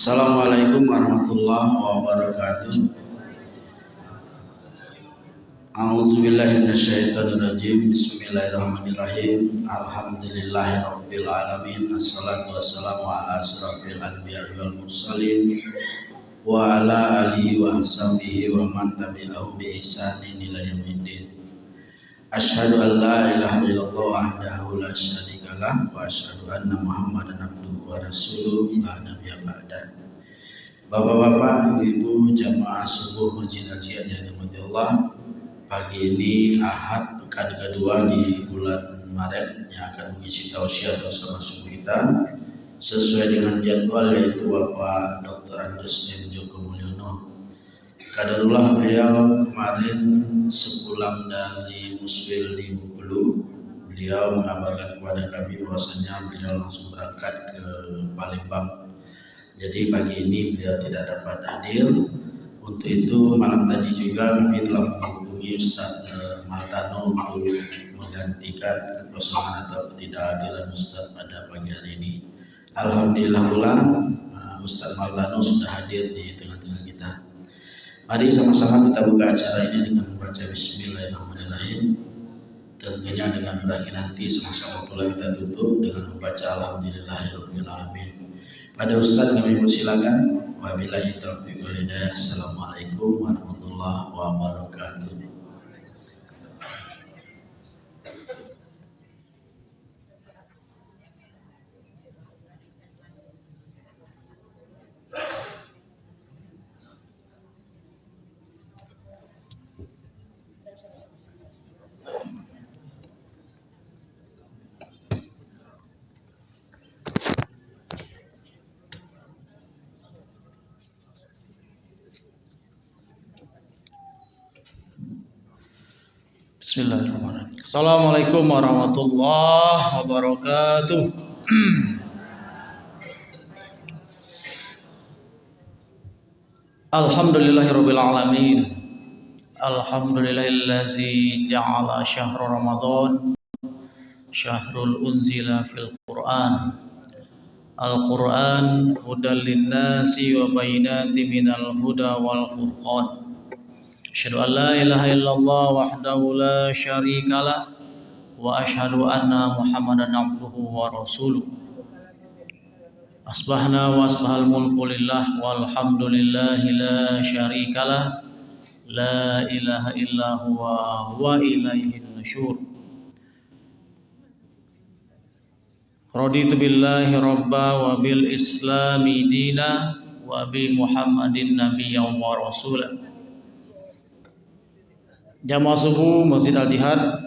Assalamualaikum warahmatullahi wabarakatuh. A'udzubillahi minasyaitonirrajim. Bismillahirrahmanirrahim. Alhamdulillahirabbil alamin. Assalatu wassalamu ala asrofil anbiya'i wal mursalin wa ala alihi wa sahbihi wa man tabi'ahum bi ihsanin ila yaumiddin. Asyhadu an la ilaha illallah wahdahu la syarikalah wa asyhadu anna Muhammadan abduhu wa rasuluh la nabiyya ba'da. Bapak-bapak, ibu-ibu, jamaah subuh Masjid Al-Jihad yang dimurati Allah, pagi ini Ahad pekan kedua di bulan Maret yang akan mengisi tausiah atau sama subuh kita sesuai dengan jadwal, yaitu Bapak Dr. Andes M. Joko Mulyono. Kadarullah, beliau kemarin sepulang dari Muswil di Bengkulu, beliau mengabarkan kepada kami bahwasanya beliau langsung berangkat ke Palembang. Jadi pagi ini beliau tidak dapat hadir. Untuk itu malam tadi juga kami telah menghubungi Ustaz Martano untuk menggantikan kekosongan atau ketidakhadiran Ustaz pada pagi hari ini. Alhamdulillah pula Ustaz Martano sudah hadir di tengah-tengah kita. Mari sama-sama kita buka acara ini dengan membaca Bismillahirrahmanirrahim. Tentunya dengan berakhir nanti sama-sama pula kita tutup dengan membaca Alhamdulillahirabbil alamin. Pada Ustaz kami persilakan. Wabillahi taufiq wal hidayah. Assalamualaikum warahmatullahi wabarakatuh. Bismillahirrahmanirrahim. Assalamualaikum warahmatullahi wabarakatuh. Alhamdulillahirabbil alamin. Alhamdulillahillazi ja'ala syahra Ramadan syahrul unzila fil Qur'an. Al-Qur'an hudal linnasi wa bayyinatin minal huda wal furqan. Asyhadu an la ilaha illallah wahdahu la syarikalah wa asyhadu anna Muhammadan abduhu wa rasuluh. Asbahna wa asbahal mulku lillah walhamdulillahi la syarikalah la ilaha illa huwa wa ilaihin nusyur. Raditu billahi rabba wa bil islami dina wa bi Muhammadin nabiyyan wa rasulah. Jamaah subuh Masjid Al-Jihad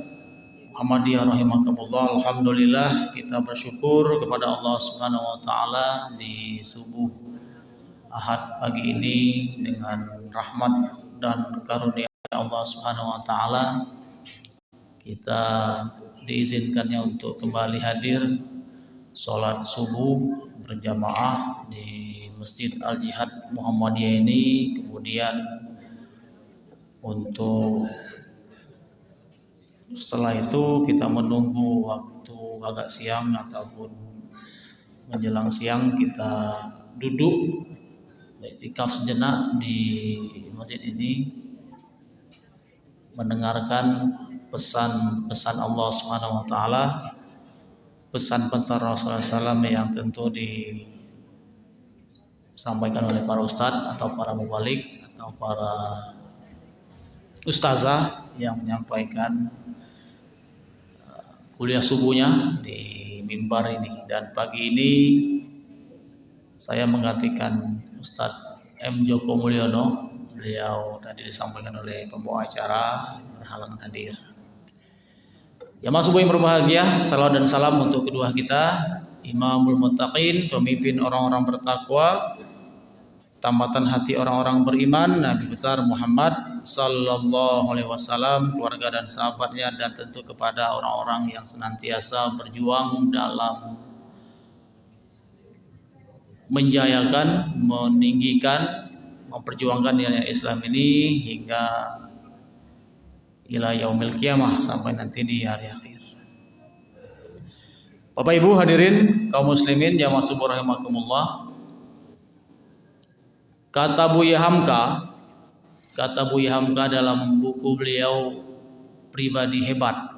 Muhammadiyah rahimakumullah. Alhamdulillah, kita bersyukur kepada Allah Subhanahu wa taala di subuh Ahad pagi ini dengan rahmat dan karunia Allah Subhanahu wa taala kita diizinkannya untuk kembali hadir salat subuh berjamaah di Masjid Al-Jihad Muhammadiyah ini. Kemudian untuk setelah itu kita menunggu waktu agak siang ataupun menjelang siang, kita duduk iktikaf sejenak di masjid ini mendengarkan pesan-pesan Allah Subhanahu wa taala, pesan-pesan Rasulullah SAW yang tentu disampaikan oleh para ustadz atau para mubalik atau para ustazah yang menyampaikan kuliah subuhnya di mimbar ini. Dan pagi ini saya menggantikan Ustadz M. Joko Mulyono. Beliau tadi disampaikan oleh pembawa acara berhalangan hadir. Jamaah subuh yang berbahagia, salawat dan salam untuk kedua kita, Imamul Muttaqin, pemimpin orang-orang bertakwa, tambatan hati orang-orang beriman, Nabi besar Muhammad sallallahu alaihi wasallam, keluarga dan sahabatnya, dan tentu kepada orang-orang yang senantiasa berjuang dalam menjayakan, meninggikan, memperjuangkan nilai Islam ini hingga ila yaumil qiyamah, sampai nanti di hari akhir. Bapak Ibu hadirin kaum muslimin jamaah subuh rahimakumullah. Kata Buya Hamka dalam buku beliau Pribadi Hebat,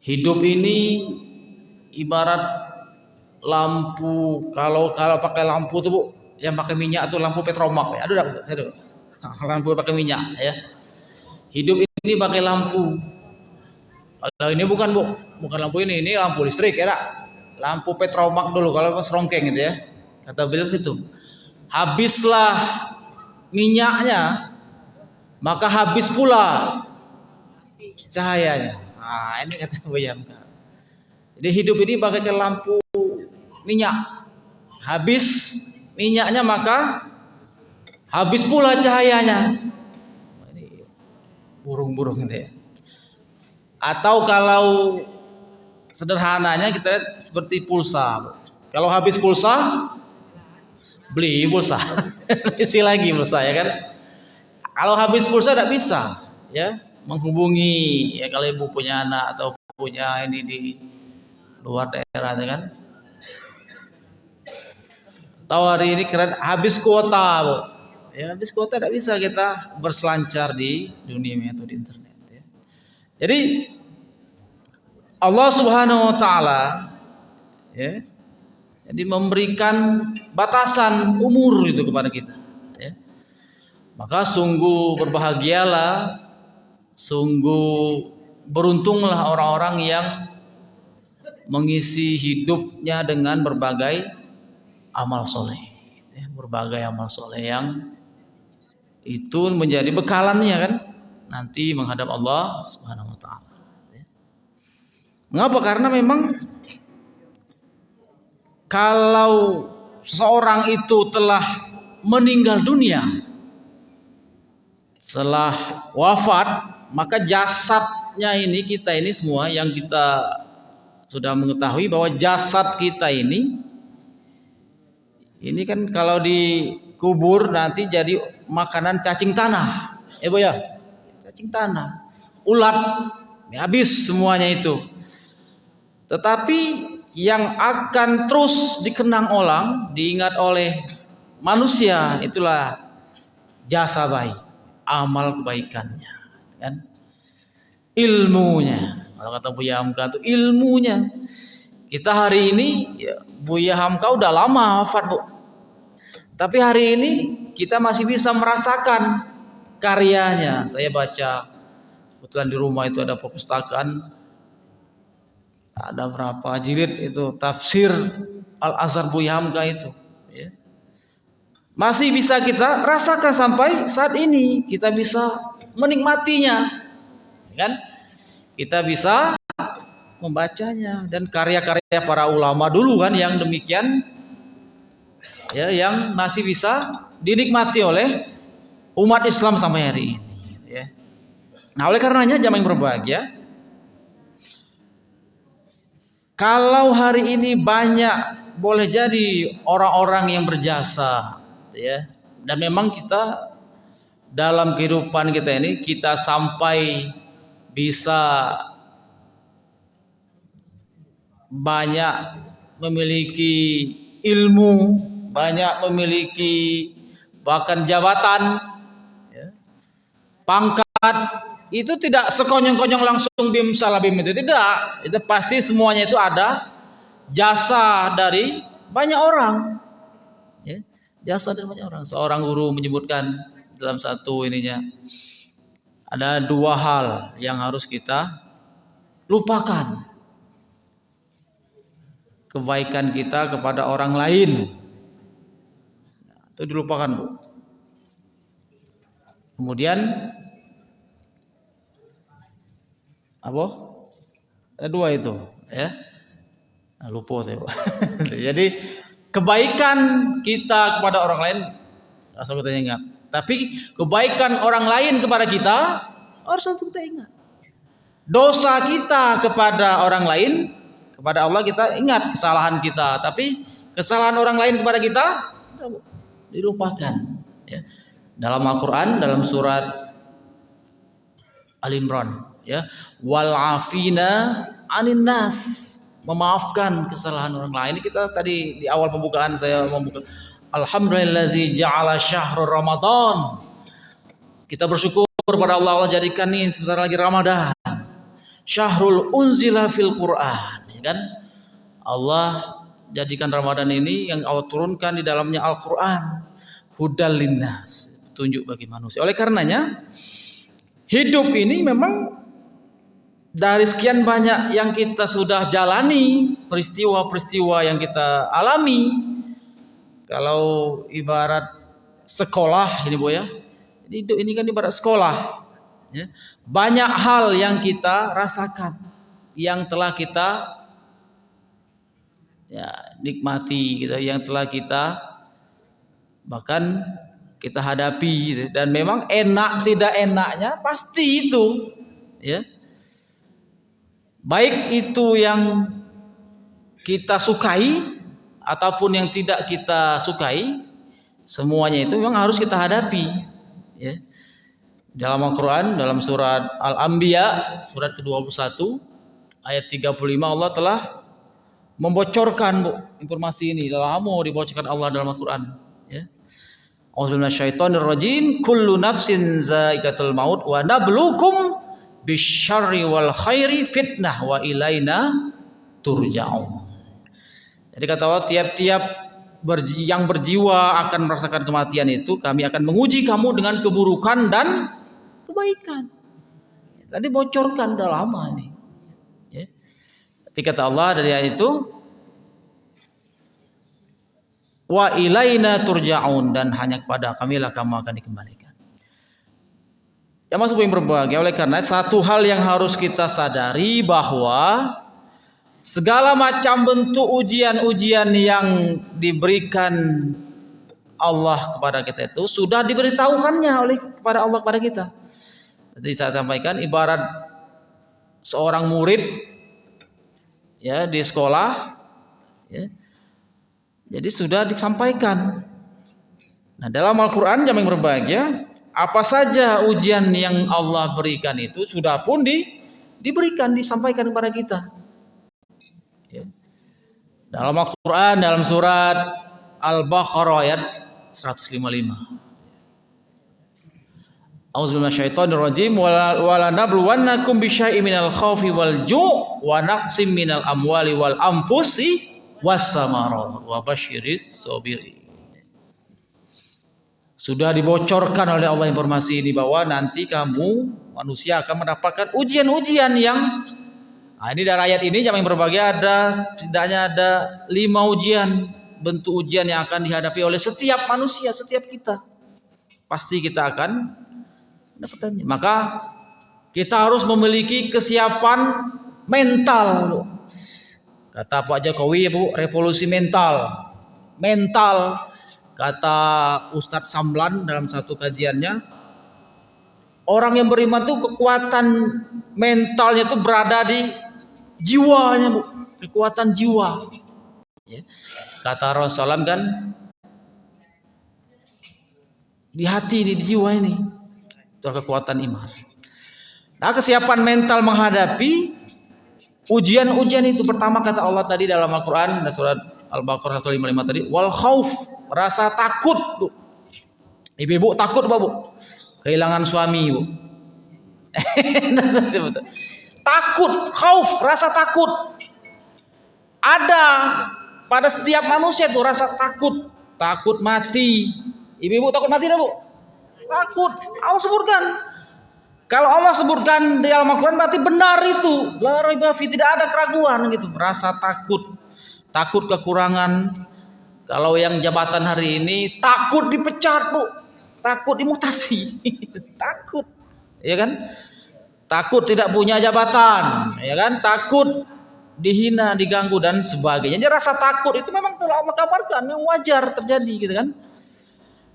hidup ini ibarat lampu. Kalau pakai lampu tuh Bu, yang pakai minyak tuh lampu petromak ya. Aduh. Lampu pakai minyak ya. Hidup ini pakai lampu. Kalau ini bukan Bu, bukan lampu ini lampu listrik ya. Lampu petromak dulu kalau pas rongkeng gitu ya. Kata beliau itu. Habislah minyaknya, maka habis pula cahayanya. Nah, ini kata Buya Hamka. Jadi hidup ini bagaikan lampu minyak. Habis minyaknya maka habis pula cahayanya. Ini burung-burung gitu ya. Atau kalau sederhananya kita lihat seperti pulsa. Kalau habis pulsa, beli pulsa. Isi lagi pulsa ya kan. Kalau habis pulsa tidak bisa ya menghubungi ya kalau ibu punya anak atau punya ini di luar daerah ya kan. Tahu hari ini keren habis kuota Bu. Ya habis kuota tidak bisa kita berselancar di dunia atau di internet ya. Jadi Allah Subhanahu wa taala ya jadi memberikan batasan umur itu kepada kita ya. Maka sungguh berbahagialah, sungguh beruntunglah orang-orang yang mengisi hidupnya dengan berbagai amal soleh ya, berbagai amal soleh yang itu menjadi bekalannya kan nanti menghadap Allah Subhanahu wa taala ya. Mengapa? Karena memang kalau seseorang itu telah meninggal dunia, setelah wafat, maka jasadnya ini kita ini semua yang kita sudah mengetahui bahwa jasad kita ini kan kalau dikubur nanti jadi makanan cacing tanah, Bu ya, cacing tanah, ulat, ya, habis semuanya itu. Tetapi yang akan terus dikenang orang, diingat oleh manusia itulah jasa baik, amal kebaikannya, kan? Ilmunya. Kalau kata Buya Hamka itu ilmunya. Kita hari ini ya, Buya Hamka udah lama wafat Bu. Tapi hari ini kita masih bisa merasakan karyanya. Saya baca kebetulan di rumah itu ada perpustakaan. Ada berapa jilid itu tafsir Al-Azhar Buya Hamka itu ya. Masih bisa kita rasakan sampai saat ini, kita bisa menikmatinya kan, kita bisa membacanya, dan karya-karya para ulama dulu kan yang demikian ya, yang masih bisa dinikmati oleh umat Islam sampai hari ini ya. Nah oleh karenanya jamaah yang berbahagia, kalau hari ini banyak boleh jadi orang-orang yang berjasa ya, dan memang kita dalam kehidupan kita ini kita sampai bisa banyak memiliki ilmu, banyak memiliki bahkan jabatan ya, pangkat, itu tidak sekonyong-konyong langsung bim salah bim itu tidak. Itu pasti semuanya itu ada jasa dari banyak orang ya. Jasa dari banyak orang. Seorang guru menyebutkan dalam satu ininya, ada dua hal yang harus kita lupakan. Kebaikan kita kepada orang lain itu dilupakan Bu. Kemudian apa? Ada dua itu ya. Nah, lupa saya. Jadi kebaikan kita kepada orang lain langsung kita ingat. Tapi kebaikan orang lain kepada kita harus langsung kita ingat. Dosa kita kepada orang lain, kepada Allah kita ingat kesalahan kita. Tapi kesalahan orang lain kepada kita dilupakan ya. Dalam Al-Quran, dalam surat Al-Imran ya, wal afina anin nas, memaafkan kesalahan orang lain. Ini kita tadi di awal pembukaan saya membuka Alhamdulillazi ja'ala syahrul Ramadan. Kita bersyukur kepada Allah, Allah jadikan ini sebentar lagi Ramadan. Syahrul unzila fil Quran, ya kan? Allah jadikan Ramadan ini yang Allah turunkan di dalamnya Al-Quran, hudal linnas, tunjuk bagi manusia. Oleh karenanya hidup ini memang dari sekian banyak yang kita sudah jalani, peristiwa-peristiwa yang kita alami. Kalau ibarat sekolah ini Bu ya, hidup ini kan ibarat sekolah ya. Banyak hal yang kita rasakan, yang telah kita ya nikmati gitu, yang telah kita bahkan kita hadapi gitu. Dan memang enak tidak enaknya pasti itu ya, baik itu yang kita sukai ataupun yang tidak kita sukai, semuanya itu memang harus kita hadapi ya. Dalam Al-Quran, dalam surat Al-Anbiya surat ke-21 ayat 35 Allah telah membocorkan Bu, informasi ini lama dibocorkan Allah dalam Al-Quran ya. A'udzubillahi minasyaitonirrajim. Kullu nafsin za'iqatul maut wa nabluukum bisyarri wal khairi fitnah wa ilaina turja'un. Jadi kata Allah, tiap-tiap yang berjiwa akan merasakan kematian itu kami akan menguji kamu dengan keburukan dan kebaikan. Tadi bocorkan udah lama nih ya. Tapi kata Allah dari ayat itu, wa ilaina turja'un, dan hanya kepada kamilah kamu akan dikembalikan. Ya Mas yang berbahagia, oleh karena satu hal yang harus kita sadari bahwa segala macam bentuk ujian-ujian yang diberikan Allah kepada kita itu sudah diberitahukannya oleh kepada Allah kepada kita. Tadi saya sampaikan ibarat seorang murid ya di sekolah ya. Jadi sudah disampaikan. Nah, dalam Al-Qur'an yang berbahagia, apa saja ujian yang Allah berikan itu sudah pun diberikan, disampaikan kepada kita. Ya. Dalam Al-Quran, dalam surat Al-Baqarah ayat 155. A'udzubillahi minasyaitonirrajim. Wala nabluwannakum bisyai'in minal khaufi wal ju' wa naqsim minal amwali wal anfusi was-samarat wa basyiris sabirin. Sudah dibocorkan oleh Allah informasi ini bahwa nanti kamu manusia akan mendapatkan ujian-ujian yang ini dari ayat ini yang berbagai ada setidaknya ada 5 ujian, bentuk ujian yang akan dihadapi oleh setiap manusia, setiap kita. Pasti kita akan mendapatkannya. Maka kita harus memiliki kesiapan mental. Kata Pak Jokowi, Bu, revolusi mental. Mental, kata Ustadz Samlan dalam satu kajiannya, orang yang beriman itu kekuatan mentalnya itu berada di jiwanya, Bu. Kekuatan jiwa. Ya. Kata Rasulullah kan, di hati ini, di jiwa ini, itu kekuatan iman. Nah, kesiapan mental menghadapi ujian-ujian itu pertama kata Allah tadi dalam Al-Quran, surat Al-Baqarah 155 tadi, wal khauf, rasa takut, Bu. Ibu-ibu takut, Bu, kehilangan suami, Bu. Takut, khauf, rasa takut. Ada pada setiap manusia itu rasa takut, takut mati. Ibu-ibu takut mati enggak, Bu? Takut. Allah sebutkan. Kalau Allah sebutkan di dalam Al-Quran berarti benar itu. La raiba fi, tidak ada keraguan gitu. Rasa takut. Takut kekurangan. Kalau yang jabatan hari ini takut dipecat, Bu. Takut dimutasi. Takut. Ya kan? Takut tidak punya jabatan, ya kan? Takut dihina, diganggu dan sebagainya. Jadi rasa takut itu memang telah Allah kabarkan, yang wajar terjadi gitu kan.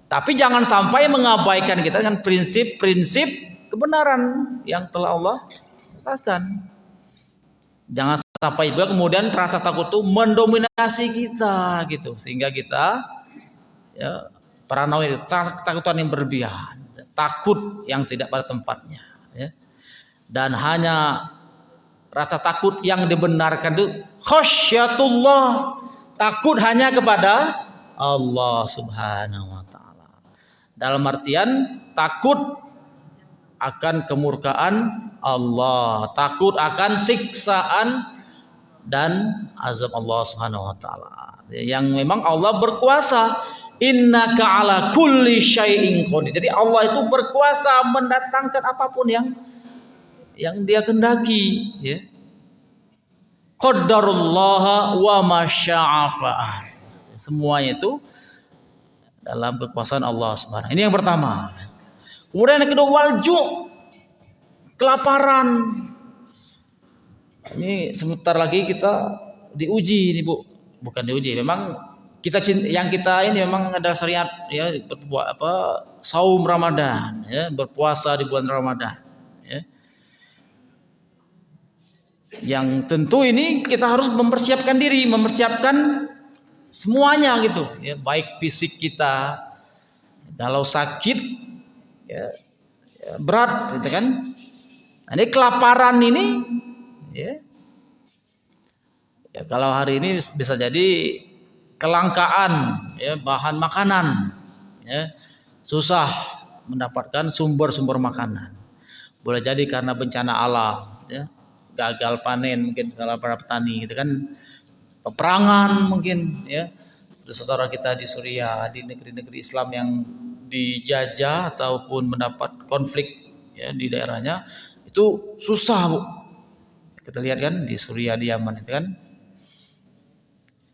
Tapi jangan sampai mengabaikan kita dengan prinsip-prinsip kebenaran yang telah Allah katakan. Jangan sampai juga kemudian rasa takut itu mendominasi kita gitu, sehingga kita ya paranoid, ketakutan yang berlebihan, takut yang tidak pada tempatnya ya. Dan hanya rasa takut yang dibenarkan itu khasyatullah, takut hanya kepada Allah Subhanahu wa taala. Dalam artian takut akan kemurkaan Allah, takut akan siksaan dan azab Allah Subhanahu wa taala. Yang memang Allah berkuasa, innaka ala kulli syai'in qadir. Jadi Allah itu berkuasa mendatangkan apapun yang dia kehendaki, ya. Qaddarullaha wa masya'a fa'al. Semuanya itu dalam kekuasaan Allah Subhanahu. Ini yang pertama. Kemudian yang kedua, walju, kelaparan. Ini sebentar lagi kita diuji ini, Bu. Bukan diuji, memang yang kita ini memang ada syariat, ya, saum Ramadan, ya, berpuasa di bulan Ramadan, ya. Yang tentu ini kita harus mempersiapkan diri, mempersiapkan semuanya gitu, ya, baik fisik kita, kalau sakit, ya, berat, gitu kan. Nah, ini kelaparan ini, ya, kalau hari ini bisa jadi kelangkaan, ya, bahan makanan, ya, susah mendapatkan sumber-sumber makanan. Boleh jadi karena bencana alam, ya, gagal panen mungkin kalau para petani, gitu kan, peperangan mungkin, ya, seperti saudara kita di Suriah, di negeri-negeri Islam yang dijajah ataupun mendapat konflik, ya, di daerahnya itu susah, Bu. Kita lihat kan di Suriah, di Yaman itu kan.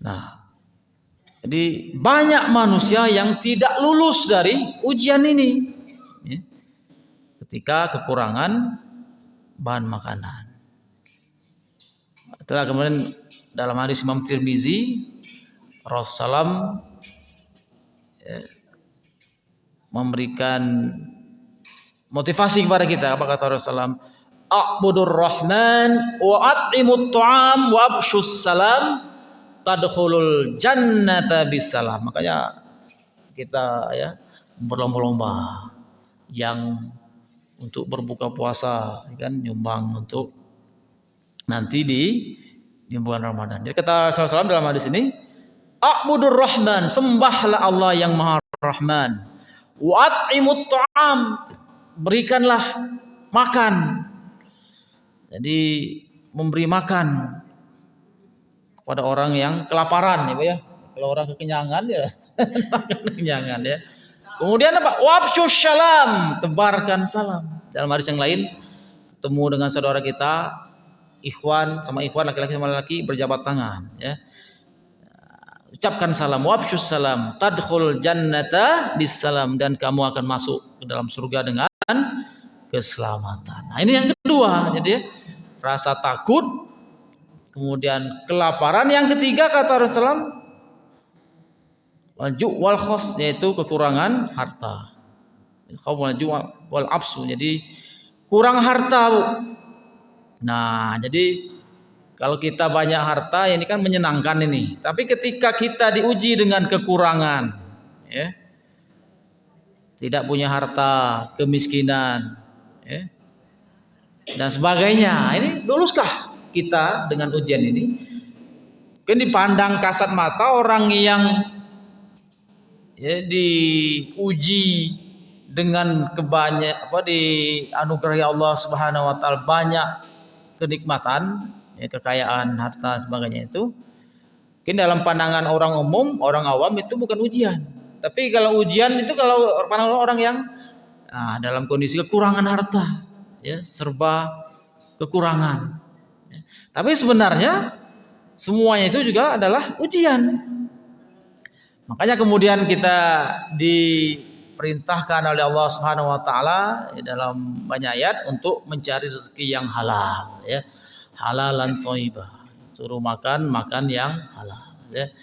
Nah, jadi banyak manusia yang tidak lulus dari ujian ini, ya, ketika kekurangan bahan makanan. Setelah kemudian dalam hadis Imam Tirmizi, Rasulullah, ya, memberikan motivasi kepada kita. Apa kata Rasulullah? A'budur Rahman wa at'imut ta'am wa abshus salam tadkhulul jannata bisalam. Makanya kita, ya, berlomba-lomba yang untuk berbuka puasa, kan, nyumbang untuk nanti di bulan Ramadan. Jadi kata Rasulullah dalam hadis ini, a'budur Rahman, sembahlah Allah yang Maha Rahman. Wa at'imut ta'am, berikanlah makan. Jadi memberi makan kepada orang yang kelaparan, ya, Bu, ya. Kalau orang kekenyangan, ya, kekenyangan, ya. Kemudian apa? Wabsyus salam, tebarkan salam. Dalam hadis yang lain, ketemu dengan saudara kita, ikhwan sama ikhwan, laki-laki sama laki, berjabat tangan, ya. Ucapkan salam, wabsyus salam, tadkhul jannata bisalam, dan kamu akan masuk ke dalam surga dengan keselamatan. Nah, ini yang kedua, jadi, ya, rasa takut, kemudian kelaparan. Yang ketiga kata Rasulullah, wal-ju' wal khos, yaitu kekurangan harta. Wal-ju' wal absu, jadi kurang harta, Bu. Nah, jadi kalau kita banyak harta, ini kan menyenangkan ini. Tapi ketika kita diuji dengan kekurangan, ya, tidak punya harta, kemiskinan, ya, dan sebagainya, ini luluskah kita dengan ujian ini? Kan dipandang kasat mata orang yang, ya, diuji dengan dianugerahi Allah Subhanahu wa taala banyak kenikmatan, ya, kekayaan, harta, sebagainya itu. Mungkin dalam pandangan orang umum, orang awam itu bukan ujian. Tapi kalau ujian itu kalau pandangan orang yang dalam kondisi kekurangan harta, ya, serba kekurangan. Ya. Tapi sebenarnya semuanya itu juga adalah ujian. Makanya kemudian kita diperintahkan oleh Allah Subhanahu wa taala, ya, dalam banyak ayat untuk mencari rezeki yang halal, ya. Halalan thayyibah. Suruh makan yang halal, ya.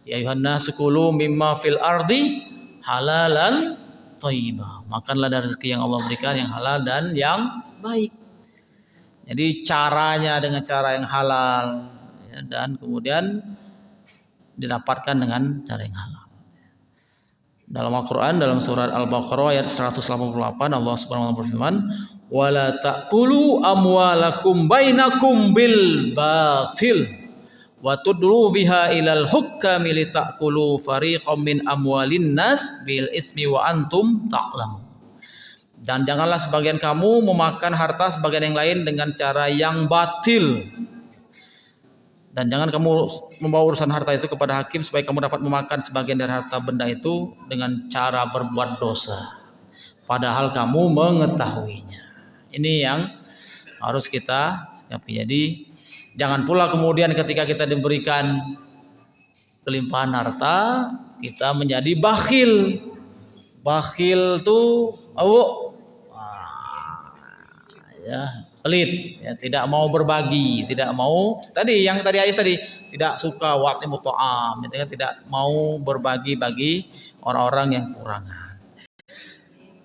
Ya ayuhan nasu kulu mimma fil ardi halalan thayyibah. Makanlah dari rezeki yang Allah berikan yang halal dan yang baik. Jadi caranya dengan cara yang halal, ya, dan kemudian didapatkan dengan cara yang halal. Dalam Al-Quran, dalam surat Al-Baqarah ayat 188, Allah Subhanahu wa taala berfirman, "Wala ta'kulu amwalakum bainakum bil batil wa tudlu biha ilal hukami litakulu fariqam min amwalin nas bil ismi wa antum ta'lamun. Dan janganlah sebagian kamu memakan harta sebagian yang lain dengan cara yang batil. Dan jangan kamu membawa urusan harta itu kepada hakim supaya kamu dapat memakan sebagian dari harta benda itu dengan cara berbuat dosa, padahal kamu mengetahuinya. Ini yang harus kita sikapi. Jadi jangan pula kemudian ketika kita diberikan kelimpahan harta kita menjadi bakhil. Bakhil tuh ya, pelit, ya, tidak mau berbagi, tidak mau yang tadi ayat tadi, tidak suka wa'timu ta'am, tidak mau berbagi bagi orang-orang yang kurangan.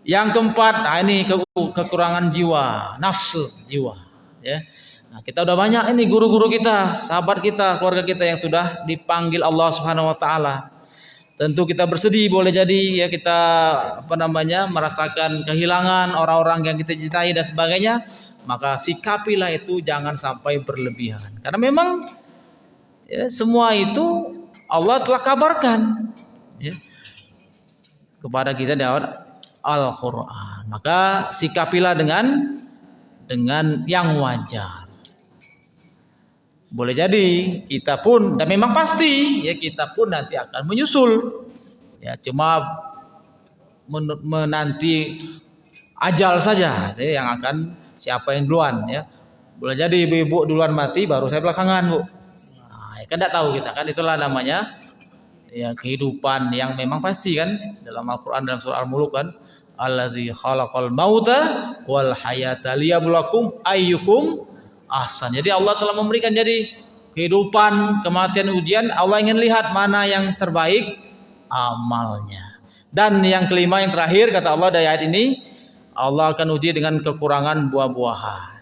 Yang keempat, ini kekurangan jiwa, nafsu jiwa, ya. Nah, kita udah banyak ini guru-guru kita, sahabat kita, keluarga kita yang sudah dipanggil Allah Subhanahu wa taala. Tentu kita bersedih, boleh jadi ya kita merasakan kehilangan orang-orang yang kita cintai dan sebagainya, maka sikapilah itu jangan sampai berlebihan. Karena memang ya, semua itu Allah telah kabarkan ya, kepada kita dalam Al-Qur'an. Maka sikapilah dengan yang wajar. Boleh jadi kita pun, dan memang pasti ya kita pun nanti akan menyusul. Ya cuma menanti ajal saja ya, yang akan siapa yang duluan ya. Boleh jadi ibu-ibu duluan mati baru saya belakangan, Bu. Nah, ya kan enggak tahu kita kan, itulah namanya ya kehidupan yang memang pasti kan, dalam Al-Qur'an dalam surah Al-Mulk kan, allazi khalaqal mauta wal hayata liyabluwakum ayyukum ahsan. Jadi Allah telah memberikan jadi kehidupan, kematian, ujian. Allah ingin lihat mana yang terbaik amalnya. Dan yang kelima, yang terakhir, kata Allah dari ayat ini, Allah akan uji dengan kekurangan buah-buahan.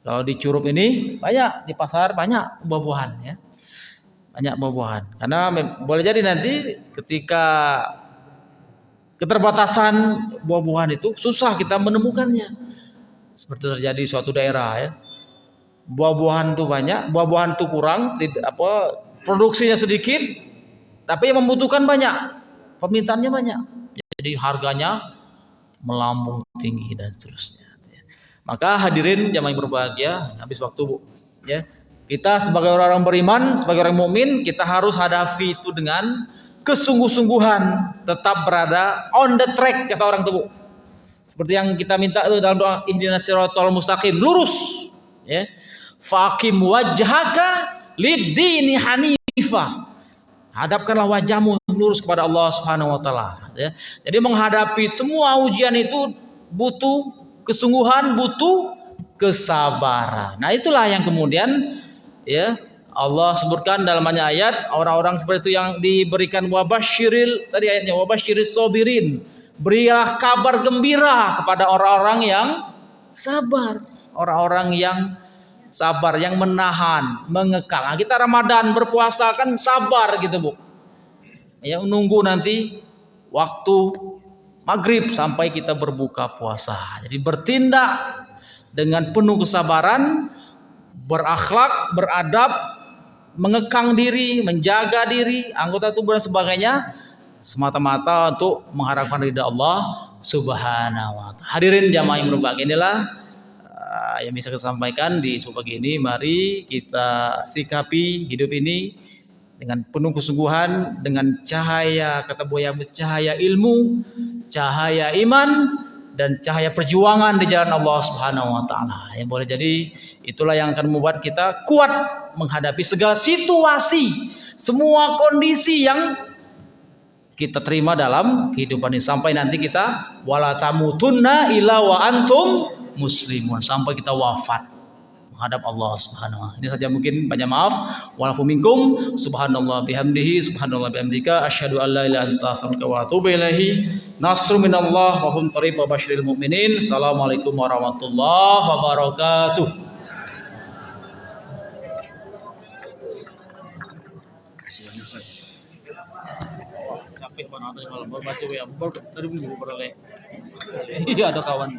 Kalau di Curup ini banyak, di pasar banyak buah-buahan ya. Banyak buah-buahan. Karena boleh jadi nanti ketika keterbatasan buah-buahan itu susah kita menemukannya. Seperti terjadi di suatu daerah ya, buah-buahan tuh banyak, buah-buahan tuh kurang, produksinya sedikit, tapi yang membutuhkan banyak, permintaannya banyak, jadi harganya melambung tinggi dan seterusnya. Maka hadirin jamaah yang berbahagia, habis waktu Bu, ya kita sebagai orang-orang beriman, sebagai orang mukmin, kita harus hadapi itu dengan kesungguh-sungguhan, tetap berada on the track kata orang tuh Bu. Seperti yang kita minta itu dalam doa ihdinas siratal mustaqim, lurus ya. Faqim wajhaka lid-dini hanifah. Hadapkanlah wajahmu lurus kepada Allah Subhanahu wa taala ya. Jadi menghadapi semua ujian itu butuh kesungguhan, butuh kesabaran. Nah, itulah yang kemudian ya Allah sebutkan dalam ayat orang-orang seperti itu yang diberikan wabasyiril, tadi ayatnya wabasyiris sabirin. Berilah kabar gembira kepada orang-orang yang sabar, orang-orang yang sabar, yang menahan, mengekang. Nah, kita Ramadan berpuasa kan sabar gitu Bu. Ya menunggu nanti waktu maghrib sampai kita berbuka puasa. Jadi bertindak dengan penuh kesabaran, berakhlak, beradab, mengekang diri, menjaga diri, anggota tubuh dan sebagainya, semata-mata untuk mengharapkan ridha Allah Subhanahu wa taala. Hadirin jamaah yang berbahagia, inilah yang bisa saya sampaikan di pagi ini. Mari kita sikapi hidup ini dengan penuh kesungguhan, dengan cahaya kata buaya, cahaya ilmu, cahaya iman, dan cahaya perjuangan di jalan Allah Subhanahu wa taala. Yang boleh jadi itulah yang akan membuat kita kuat menghadapi segala situasi, semua kondisi yang kita terima dalam kehidupan ini, sampai nanti kita wala tamutunna illa wa antum muslimun, sampai kita wafat menghadap Allah Subhanahu wa taala. Ini saja mungkin, banyak maaf. Walafu minkum, subhanallah bihamdihi, subhanallah bihamdika, asyhadu an la ilaha illa anta, astaghfiruka wa atubu ilaihi. Nasrun minallah wa hum qarib wa basyiril mu'minin. Assalamualaikum warahmatullahi wabarakatuh. Capek banget kalau baca WA dari minggu berapa. Iya ada kawan.